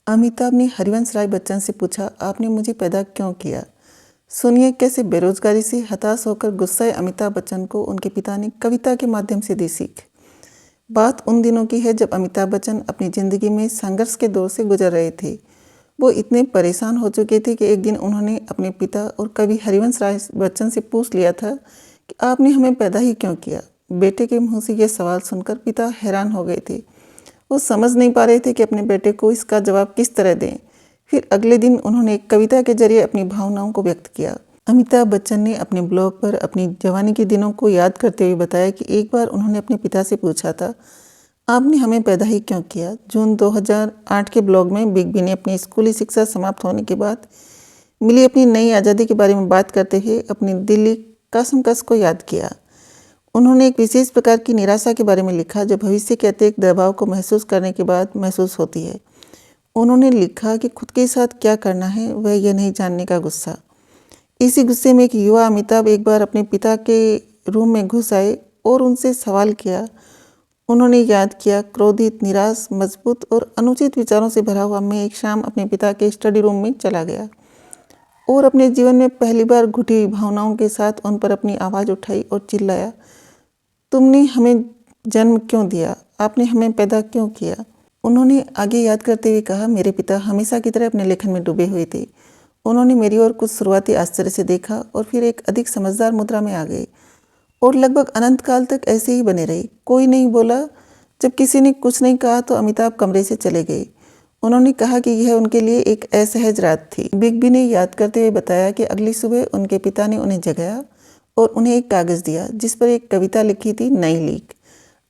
अमिताभ ने हरिवंश राय बच्चन से पूछा, आपने मुझे पैदा क्यों किया? सुनिए कैसे बेरोजगारी से हताश होकर गुस्साए अमिताभ बच्चन को उनके पिता ने कविता के माध्यम से दी सीख। बात उन दिनों की है जब अमिताभ बच्चन अपनी ज़िंदगी में संघर्ष के दौर से गुजर रहे थे। वो इतने परेशान हो चुके थे कि एक दिन उन्होंने अपने पिता और कवि हरिवंश राय बच्चन से पूछ लिया था कि आपने हमें पैदा ही क्यों किया। बेटे के मुँह से यह सवाल सुनकर पिता हैरान हो गए थे। वो समझ नहीं पा रहे थे कि अपने बेटे को इसका जवाब किस तरह दें। फिर अगले दिन उन्होंने एक कविता के जरिए अपनी भावनाओं को व्यक्त किया। अमिताभ बच्चन ने अपने ब्लॉग पर अपनी जवानी के दिनों को याद करते हुए बताया कि एक बार उन्होंने अपने पिता से पूछा था, आपने हमें पैदा ही क्यों किया? जून 2008 के ब्लॉग में बिग बी ने अपनी स्कूली शिक्षा समाप्त होने के बाद मिली अपनी नई आज़ादी के बारे में बात करते हुए अपनी दिल्ली कसमकस को याद किया। उन्होंने एक विशेष प्रकार की निराशा के बारे में लिखा जो भविष्य के अतिरिक्त दबाव को महसूस करने के बाद महसूस होती है। उन्होंने लिखा कि खुद के साथ क्या करना है वह यह नहीं जानने का गुस्सा। इसी गुस्से में एक युवा अमिताभ एक बार अपने पिता के रूम में घुस आए और उनसे सवाल किया। उन्होंने याद किया, क्रोधित, निराश, मजबूत और अनुचित विचारों से भरा हुआ मैं एक शाम अपने पिता के स्टडी रूम में चला गया और अपने जीवन में पहली बार घुटी भावनाओं के साथ उन पर अपनी आवाज़ उठाई और चिल्लाया, तुमने हमें जन्म क्यों दिया? आपने हमें पैदा क्यों किया? उन्होंने आगे याद करते हुए कहा, मेरे पिता हमेशा की तरह अपने लेखन में डूबे हुए थे। उन्होंने मेरी ओर कुछ शुरुआती आश्चर्य से देखा और फिर एक अधिक समझदार मुद्रा में आ गए और लगभग अनंत काल तक ऐसे ही बने रहे। कोई नहीं बोला। जब किसी ने कुछ नहीं कहा तो अमिताभ कमरे से चले गए। उन्होंने कहा कि यह उनके लिए एक असहज रात थी। बिग बी ने याद करते हुए बताया कि अगली सुबह उनके पिता ने उन्हें जगाया और उन्हें एक कागज़ दिया जिस पर एक कविता लिखी थी, नई लीक।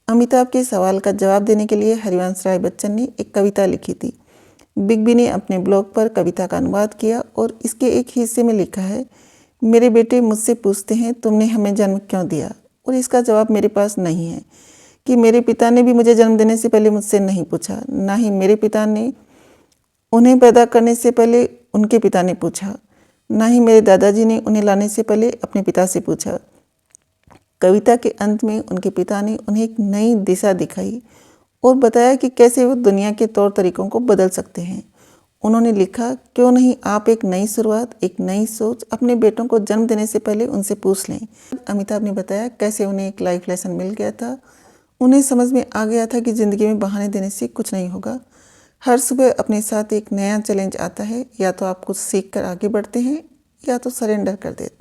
अमिताभ के सवाल का जवाब देने के लिए हरिवंश राय बच्चन ने एक कविता लिखी थी। बिग बी ने अपने ब्लॉग पर कविता का अनुवाद किया और इसके एक हिस्से में लिखा है, मेरे बेटे मुझसे पूछते हैं तुमने हमें जन्म क्यों दिया, और इसका जवाब मेरे पास नहीं है कि मेरे पिता ने भी मुझे जन्म देने से पहले मुझसे नहीं पूछा, ना ही मेरे पिता ने उन्हें पैदा करने से पहले उनके पिता ने पूछा, ना ही मेरे दादाजी ने उन्हें लाने से पहले अपने पिता से पूछा। कविता के अंत में उनके पिता ने उन्हें एक नई दिशा दिखाई और बताया कि कैसे वो दुनिया के तौर तरीकों को बदल सकते हैं। उन्होंने लिखा, क्यों नहीं आप एक नई शुरुआत, एक नई सोच अपने बेटों को जन्म देने से पहले उनसे पूछ लें। अमिताभ ने बताया कैसे उन्हें एक लाइफ लेसन मिल गया था। उन्हें समझ में आ गया था कि ज़िंदगी में बहाने देने से कुछ नहीं होगा। हर सुबह अपने साथ एक नया चैलेंज आता है, या तो आप कुछ सीख कर आगे बढ़ते हैं या तो सरेंडर कर देते हैं।